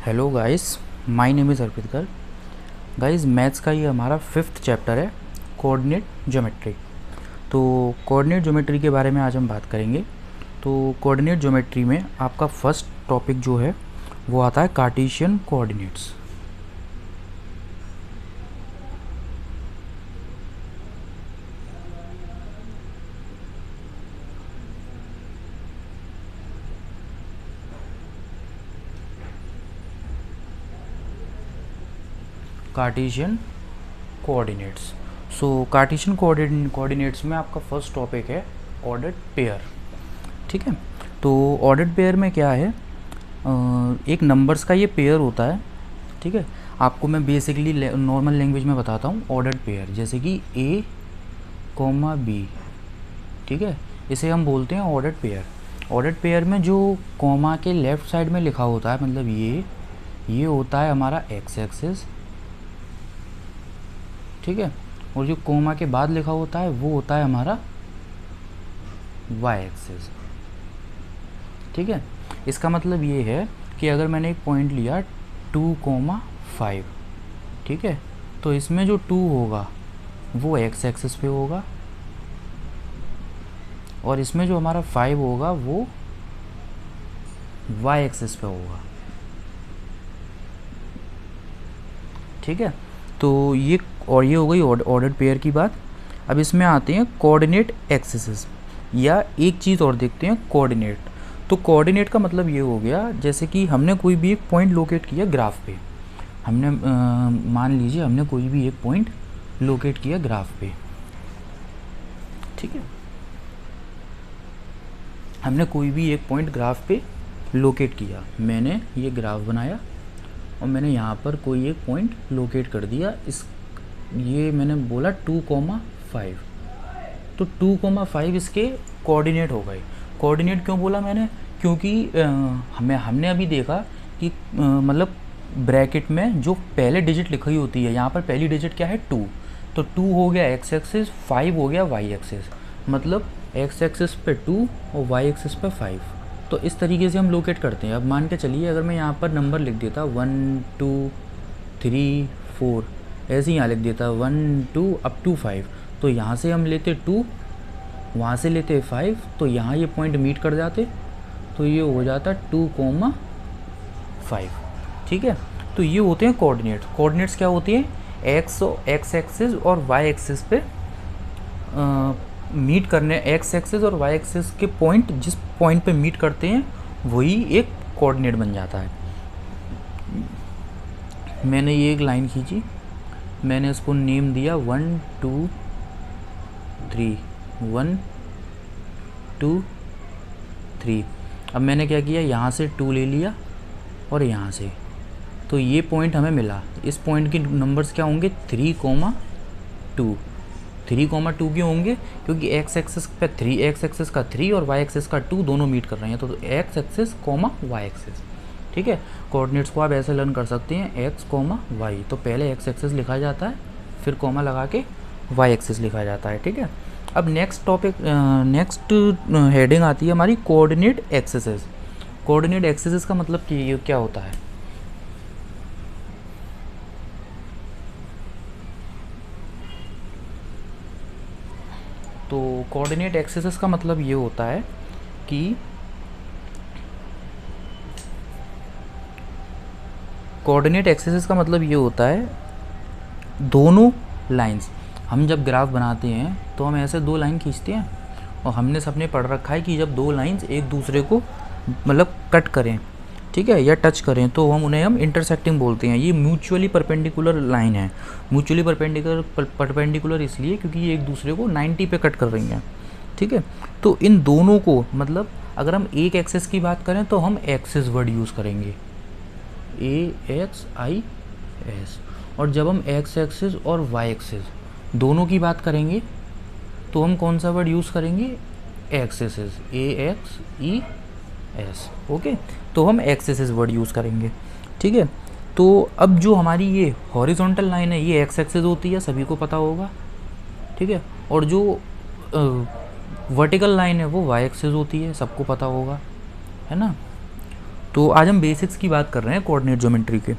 Hello guys, my name is Arpit Kar. Guys, maths का ये हमारा 5th चैप्टर है, कोऑर्डिनेट ज्योमेट्री। तो कोऑर्डिनेट ज्योमेट्री के बारे में आज हम बात करेंगे। तो कोऑर्डिनेट ज्योमेट्री में आपका फर्स्ट टॉपिक जो है वो आता है Cartesian coordinates. Cartesian coordinates. So Cartesian coordinates में आपका फर्स्ट टॉपिक है ऑर्डर्ड पेयर। ठीक है, तो ऑर्डर्ड पेयर में क्या है, एक नंबर्स का ये पेयर होता है। ठीक है, आपको मैं बेसिकली नॉर्मल लैंग्वेज में बताता हूँ। ऑर्डर्ड पेयर जैसे कि ए कॉमा बी, ठीक है, इसे हम बोलते हैं ऑर्डर्ड पेयर। ऑर्डर्ड पेयर में जो कॉमा के लेफ़्ट साइड में लिखा होता है, मतलब ये होता है हमारा एक्स एक्सिस। ठीक है, और जो कॉमा के बाद लिखा होता है वो होता है हमारा वाई एक्सिस। ठीक है, इसका मतलब ये है कि अगर मैंने एक पॉइंट लिया 2,5, ठीक है, तो इसमें जो 2 होगा वो एक्स एक्सिस पे होगा और इसमें जो हमारा 5 होगा वो वाई एक्सिस पे होगा। ठीक है, तो ये हो गई ऑर्डर्ड पेयर की बात। अब इसमें आते हैं कोऑर्डिनेट एक्सिसेस, या एक चीज़ और देखते हैं कोऑर्डिनेट। तो कोऑर्डिनेट का मतलब ये हो गया, जैसे कि हमने कोई भी एक पॉइंट लोकेट किया ग्राफ पे। हमने मान लीजिए हमने कोई भी एक पॉइंट लोकेट किया ग्राफ पे। ठीक है, हमने कोई भी एक पॉइंट ग्राफ पे लोकेट किया। मैंने ये ग्राफ बनाया और मैंने यहाँ पर कोई एक पॉइंट लोकेट कर दिया। ये मैंने बोला 2,5, तो 2,5 इसके कोऑर्डिनेट हो गए। कोऑर्डिनेट क्यों बोला मैंने? क्योंकि हमने अभी देखा कि मतलब ब्रैकेट में जो पहले डिजिट लिखी होती है, यहाँ पर पहली डिजिट क्या है 2, तो 2 हो गया एक्स एक्सिस, 5 हो गया वाई एक्सिस। मतलब एक्स एक्सिस पे 2 और वाई एक्सिस पे 5। तो इस तरीके से हम लोकेट करते हैं। अब मान के चलिए अगर मैं यहाँ पर नंबर लिख देता 1 2 3 4, ऐसे ही यहाँ लिख देता 1 2 अप टू 5, तो यहाँ से हम लेते 2, वहाँ से लेते 5, तो यहाँ ये पॉइंट मीट कर जाते, तो ये हो जाता 2,5। ठीक है, तो ये होते हैं कोऑर्डिनेट्स। कोऑर्डिनेट्स क्या होती हैं? एक्स एक्सिस और वाई एक्सिस पे मीट करने, एक्स एक्सिस और वाई एक्सिस के पॉइंट जिस पॉइंट पे मीट करते हैं वही एक कोऑर्डिनेट बन जाता है। मैंने ये एक लाइन खींची, मैंने इसको नेम दिया 1 2 3, 1 2 3। अब मैंने क्या किया, यहाँ से 2 ले लिया और यहाँ से, तो ये पॉइंट हमें मिला। इस पॉइंट के नंबर्स क्या होंगे? 3,2। 3,2 क्यों होंगे? क्योंकि एक्स एक्सिस पे 3, एक्स एक्सिस का 3 और वाई एक्सिस का 2 दोनों मीट कर रहे हैं, तो x axis comma y axis. ठीक है, कोऑर्डिनेट्स को आप ऐसे लर्न कर सकते हैं, एक्स कॉमा वाई, तो पहले एक्स एक्सिस लिखा जाता है, फिर कॉमा लगा के वाई एक्सिस लिखा जाता है। ठीक है, अब नेक्स्ट टॉपिक, नेक्स्ट हेडिंग आती है हमारी कोऑर्डिनेट एक्सिसेस। कोऑर्डिनेट एक्सिसेस का मतलब कि ये क्या होता है? तो कोऑर्डिनेट एक्सिसेस का मतलब ये होता है कि कोऑर्डिनेट एक्सिसेस का मतलब ये होता है दोनों लाइंस। हम जब ग्राफ बनाते हैं तो हम ऐसे 2 लाइन खींचते हैं, और हमने सबने पढ़ रखा है कि जब 2 लाइंस एक दूसरे को मतलब कट करें, ठीक है, या टच करें, तो हम इंटरसेक्टिंग बोलते हैं। ये म्यूचुअली परपेंडिकुलर लाइन है। म्यूचुअली परपेंडिकुलर इसलिए क्योंकि ये एक दूसरे को 90 पे कट कर रही हैं। ठीक है, तो इन दोनों को, मतलब अगर हम एक एक्सिस की बात करें तो हम एक्सिस वर्ड यूज़ करेंगे, AXIS, और जब हम एक्स एक्सिस और वाई एक्सिस दोनों की बात करेंगे तो हम कौन सा वर्ड यूज़ करेंगे? Axis, AXES। ओके, तो हम एक्सिस वर्ड यूज़ करेंगे। ठीक है, तो अब जो हमारी ये हॉरिजॉन्टल लाइन है ये एक्स एक्सिस होती है, सभी को पता होगा। ठीक है, और जो वर्टिकल लाइन है वो वाई एक्सिस होती है, सबको पता होगा, है ना। तो आज हम बेसिक्स की बात कर रहे हैं कोऑर्डिनेट ज्योमेट्री के,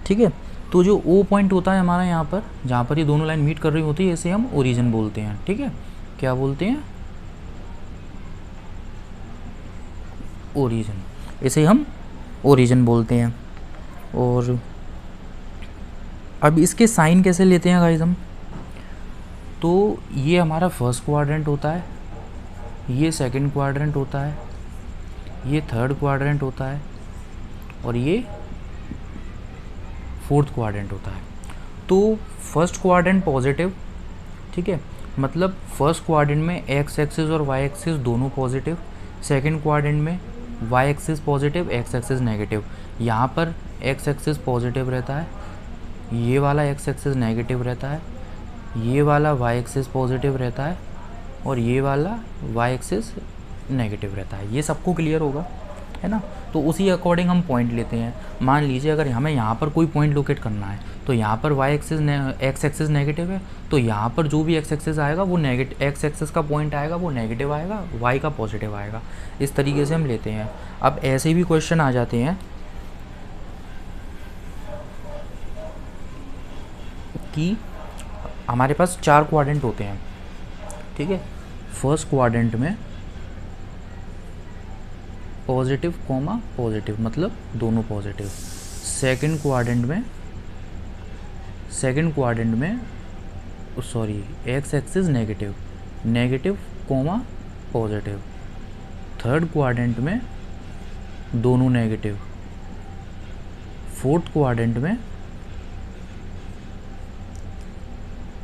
ठीक है। तो जो ओ पॉइंट होता है हमारा यहाँ पर, जहाँ पर ये दोनों लाइन मीट कर रही होती है, इसे हम ओरिजिन बोलते हैं, ठीक है। क्या बोलते हैं? ओरिजिन, इसे हम ओरिजिन बोलते हैं। और अब इसके साइन कैसे लेते हैं गाइस हम? तो ये हमारा फर्स्ट क्वाड्रेंट होता है, ये सेकंड क्वाड्रेंट होता है, ये थर्ड क्वाड्रेंट होता है, और ये फोर्थ क्वाड्रेंट होता है। तो फर्स्ट क्वाड्रेंट पॉजिटिव, ठीक है, मतलब फर्स्ट क्वाड्रेंट में एक्स एक्सिस और वाई एक्सिस दोनों पॉजिटिव, सेकंड क्वाड्रेंट में y axis positive, x axis negative. यहाँ पर एक्स एक्सिस पॉजिटिव रहता है, ये वाला एक्स एक्सिस नेगेटिव रहता है, ये वाला वाई एक्सिस पॉजिटिव रहता है, और ये वाला वाई एक्सिस नेगेटिव रहता है। ये सबको क्लियर होगा, है ना। तो उसी अकॉर्डिंग हम पॉइंट लेते हैं। मान लीजिए अगर हमें यहाँ पर कोई पॉइंट लोकेट करना है, तो यहाँ पर y axis x axis negative है, तो यहाँ पर जो भी एक्स एक्सिस आएगा वो नेगेटिव, एक्स एक्सिस का पॉइंट आएगा वो नेगेटिव आएगा, वाई का पॉजिटिव आएगा। इस तरीके से हम लेते हैं। अब ऐसे भी क्वेश्चन आ जाते हैं कि हमारे पास 4 क्वाड्रेंट होते हैं, ठीक है। फर्स्ट क्वाड्रेंट में पॉजिटिव कॉमा पॉजिटिव, मतलब दोनों पॉजिटिव। सेकंड क्वाड्रेंट में sorry x axis negative, negative comma positive. Third quadrant में दोनों नेगेटिव। फोर्थ क्वाड्रेंट में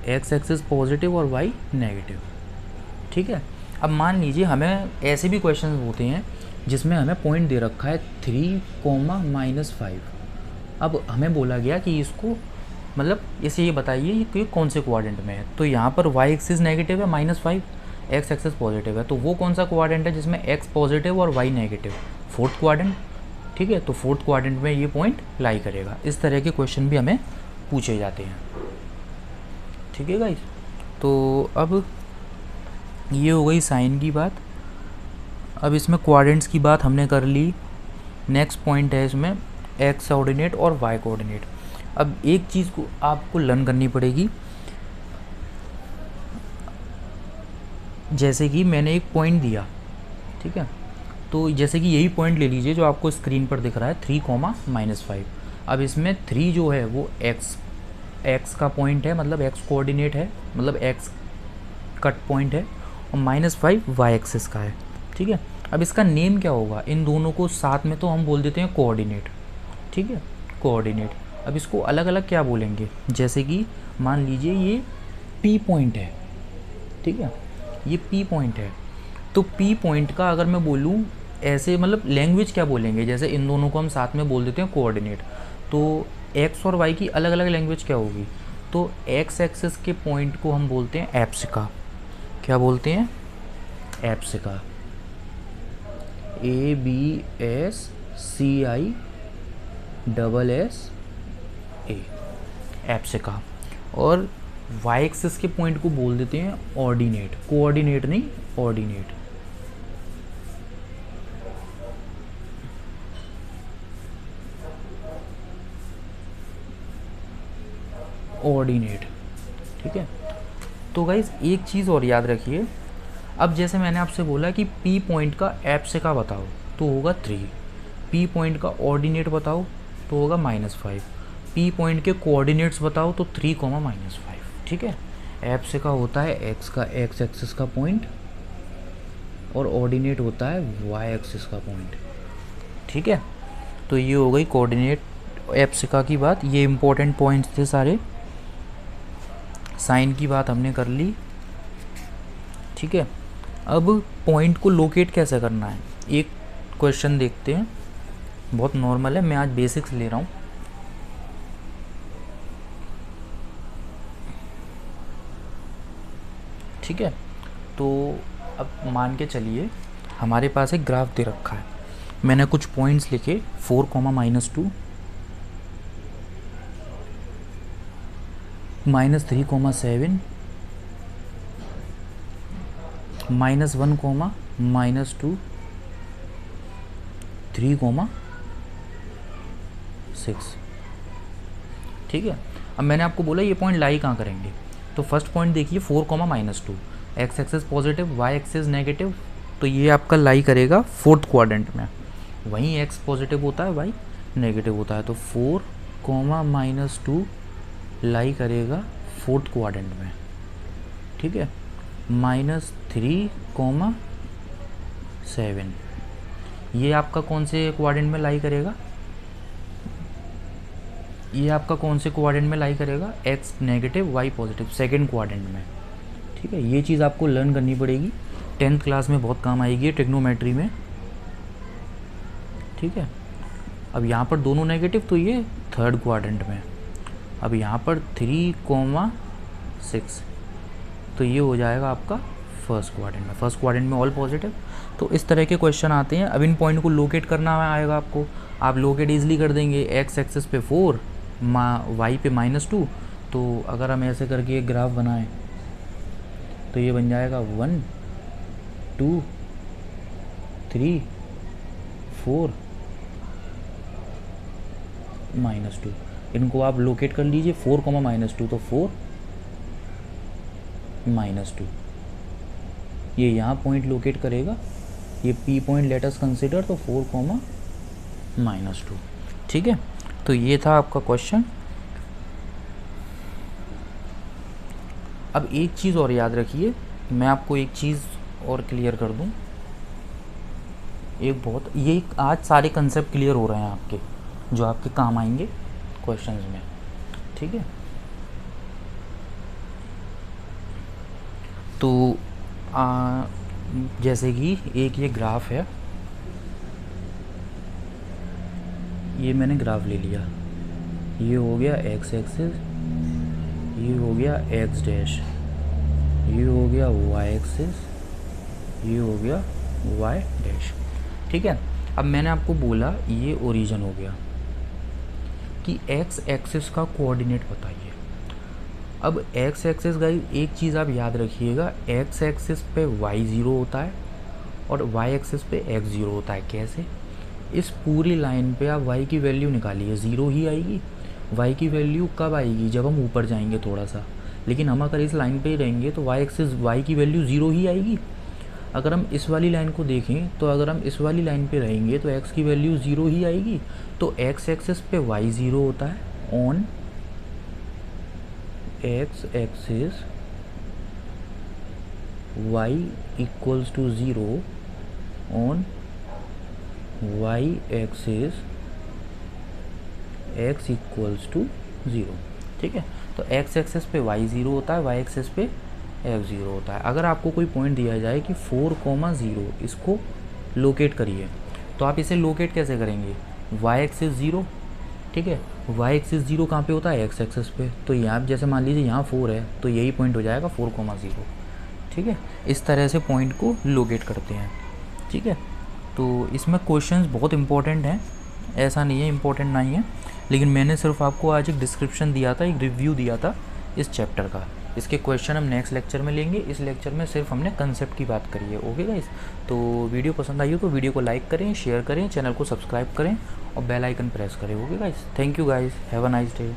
एक्स एक्सिस पॉजिटिव और वाई नेगेटिव, ठीक है। अब मान लीजिए हमें ऐसे भी क्वेश्चन होते हैं जिसमें हमें पॉइंट दे रखा है 3,-5। अब हमें बोला गया कि इसको मतलब इसे ये बताइए कि कौन से क्वाड्रेंट में है। तो यहाँ पर वाई एक्सिस नेगेटिव है -5, एक्स एक्सिस पॉजिटिव है, तो वो कौन सा क्वाड्रेंट है जिसमें एक्स पॉजिटिव और वाई नेगेटिव? फोर्थ क्वाड्रेंट, ठीक है। तो फोर्थ क्वाड्रेंट में ये पॉइंट लाई करेगा। इस तरह के क्वेश्चन भी हमें पूछे जाते हैं, ठीक है गाइस। तो अब ये हो गई साइन की बात। अब इसमें क्वाड्रेंट्स की बात हमने कर ली। नेक्स्ट पॉइंट है इसमें एक्स कोऑर्डिनेट और वाई कोऑर्डिनेट। अब एक चीज़ को आपको लर्न करनी पड़ेगी, जैसे कि मैंने एक पॉइंट दिया, ठीक है। तो जैसे कि यही पॉइंट ले लीजिए जो आपको स्क्रीन पर दिख रहा है 3,-5। अब इसमें 3 जो है वो एक्स का पॉइंट है, मतलब एक्स कोऑर्डिनेट है, मतलब एक्स कट पॉइंट है, और -5 वाई एक्सिस का है, ठीक है। अब इसका नेम क्या होगा? इन दोनों को साथ में तो हम बोल देते हैं कोऑर्डिनेट, ठीक है, कोऑर्डिनेट। अब इसको अलग अलग क्या बोलेंगे? जैसे कि मान लीजिए ये पी पॉइंट है, ठीक है, ये पी पॉइंट है। तो पी पॉइंट का अगर मैं बोलूँ ऐसे, मतलब लैंग्वेज क्या बोलेंगे? जैसे इन दोनों को हम साथ में बोल देते हैं कोऑर्डिनेट, तो एक्स और वाई की अलग अलग लैंग्वेज क्या होगी? तो एक्स एक्सिस के पॉइंट को हम बोलते हैं एप्सिका। क्या बोलते हैं? एप्सिका, ABSCISSA, एप्सिका। और वाई एक्सिस के पॉइंट को बोल देते हैं ऑर्डिनेट, कोऑर्डिनेट नहीं, ऑर्डिनेट। ऑर्डिनेट, ठीक है। तो गाइज एक चीज़ और याद रखिए, अब जैसे मैंने आपसे बोला कि पी पॉइंट का एप्सिका बताओ तो होगा 3, पी पॉइंट का ऑर्डिनेट बताओ तो होगा -5, पी पॉइंट के कोऑर्डिनेट्स बताओ तो 3,-5, ठीक है। एप्सिका होता है एक्स का, एक्स एक्सिस का पॉइंट, और ऑर्डिनेट होता है वाई एक्सिस का पॉइंट, ठीक है। तो ये हो गई कोऑर्डिनेट एप्सिका की बात। ये इंपॉर्टेंट पॉइंट्स थे सारे। साइन की बात हमने कर ली, ठीक है। अब पॉइंट को लोकेट कैसे करना है, एक क्वेश्चन देखते हैं, बहुत नॉर्मल है, मैं आज बेसिक्स ले रहा हूँ। ठीक है, तो अब मान के चलिए हमारे पास एक ग्राफ दे रखा है, मैंने कुछ पॉइंट्स लिखे 4, -2, -3, -7, -1, -2, 3, 6। ठीक है, अब मैंने आपको बोला ये पॉइंट लाई कहाँ करेंगे, तो फर्स्ट पॉइंट देखिए 4 comma -2, x axis positive y axis negative, तो ये आपका लाई करेगा फोर्थ क्वाड्रेंट में। वहीं एक्स पॉजिटिव होता है वाई नेगेटिव होता है, तो 4 कॉमा -2 लाई करेगा फोर्थ क्वाड्रेंट में। ठीक है, -3 कॉमा 7 ये आपका कौन से क्वाड्रेंट में लाई करेगा, ये आपका कौन से क्वाड्रेंट में लाई करेगा, x negative y positive, second quadrant में। ठीक है, ये चीज़ आपको लर्न करनी पड़ेगी, 10th क्लास में बहुत काम आएगी ट्रिग्नोमेट्री में। ठीक है, अब यहाँ पर दोनों नेगेटिव, तो ये थर्ड क्वाड्रेंट में। अब यहाँ पर 3 कॉमा 6, तो ये हो जाएगा आपका फर्स्ट क्वाड्रेंट में। फर्स्ट क्वाड्रेंट में ऑल पॉजिटिव। तो इस तरह के क्वेश्चन आते हैं। अब इन पॉइंट को लोकेट करना आएगा आपको, आप लोकेट ईजिली कर देंगे। एक्स एक्सिस पे 4, वाई पे -2, तो अगर हम ऐसे करके एक ग्राफ बनाएं तो ये बन जाएगा 1 2 3 4 -2। इनको आप लोकेट कर लीजिए, 4 कॉमा -2, तो 4 -2, ये यहाँ पॉइंट लोकेट करेगा, ये P point let us consider, तो 4 कॉमा -2। ठीक है, तो ये था आपका क्वेश्चन। अब एक चीज़ और याद रखिए, मैं आपको एक चीज़ और क्लियर कर दूं, एक बहुत, ये आज सारे कंसेप्ट क्लियर हो रहे हैं आपके, जो आपके काम आएंगे क्वेश्चंस में। ठीक है, तो जैसे कि एक ये ग्राफ है, ये मैंने ग्राफ ले लिया, ये हो गया एक्स एक्सिस, ये हो गया एक्स डैश, ये हो गया वाई एक्सिस, ये हो गया वाई डैश। ठीक है, अब मैंने आपको बोला ये ओरिजिन हो गया कि एक्स एक्सिस का कोऑर्डिनेट बताइए। अब एक्स एक्सिस गाइस एक चीज़ आप याद रखिएगा, एक्स एक्सिस पे वाई 0 होता है और वाई एक्सिस पे एक्स 0 होता है। कैसे, इस पूरी लाइन पे आप वाई की वैल्यू निकालिए, 0 ही आएगी। वाई की वैल्यू कब आएगी, जब हम ऊपर जाएंगे थोड़ा सा, लेकिन हम अगर इस लाइन पे ही रहेंगे तो वाई एक्सिस वाई की वैल्यू 0 ही आएगी। अगर हम इस वाली लाइन को देखें तो अगर हम इस वाली लाइन पे रहेंगे तो एक्स की वैल्यू 0 ही आएगी। तो एक्स एक्सिस पे वाई 0 होता है on x axis, y equals to 0 on y axis, x equals to 0। ठीक है, तो x एक्सिस पे y 0 होता है, y एक्सिस पे x 0 होता है। अगर आपको कोई पॉइंट दिया जाए कि 4,0 इसको लोकेट करिए, तो आप इसे लोकेट कैसे करेंगे, y एक्सिस 0। ठीक है, y एक्सिस 0 कहाँ पे होता है, x एक्सिस पे, तो यहाँ जैसे मान लीजिए यहाँ 4 है तो यही पॉइंट हो जाएगा 4,0। ठीक है, इस तरह से पॉइंट को लोकेट करते हैं। ठीक है, तो इसमें क्वेश्चंस बहुत इंपॉर्टेंट हैं, ऐसा नहीं है इंपॉर्टेंट नहीं है, लेकिन मैंने सिर्फ आपको आज एक डिस्क्रिप्शन दिया था, एक रिव्यू दिया था इस चैप्टर का। इसके क्वेश्चन हम नेक्स्ट लेक्चर में लेंगे, इस लेक्चर में सिर्फ हमने कंसेप्ट की बात करी है। ओके गाइस, तो वीडियो पसंद आई हो तो वीडियो को लाइक करें, शेयर करें, चैनल को सब्सक्राइब करें और बेल आइकन प्रेस करें। Okay guys, thank you guys, have a nice day.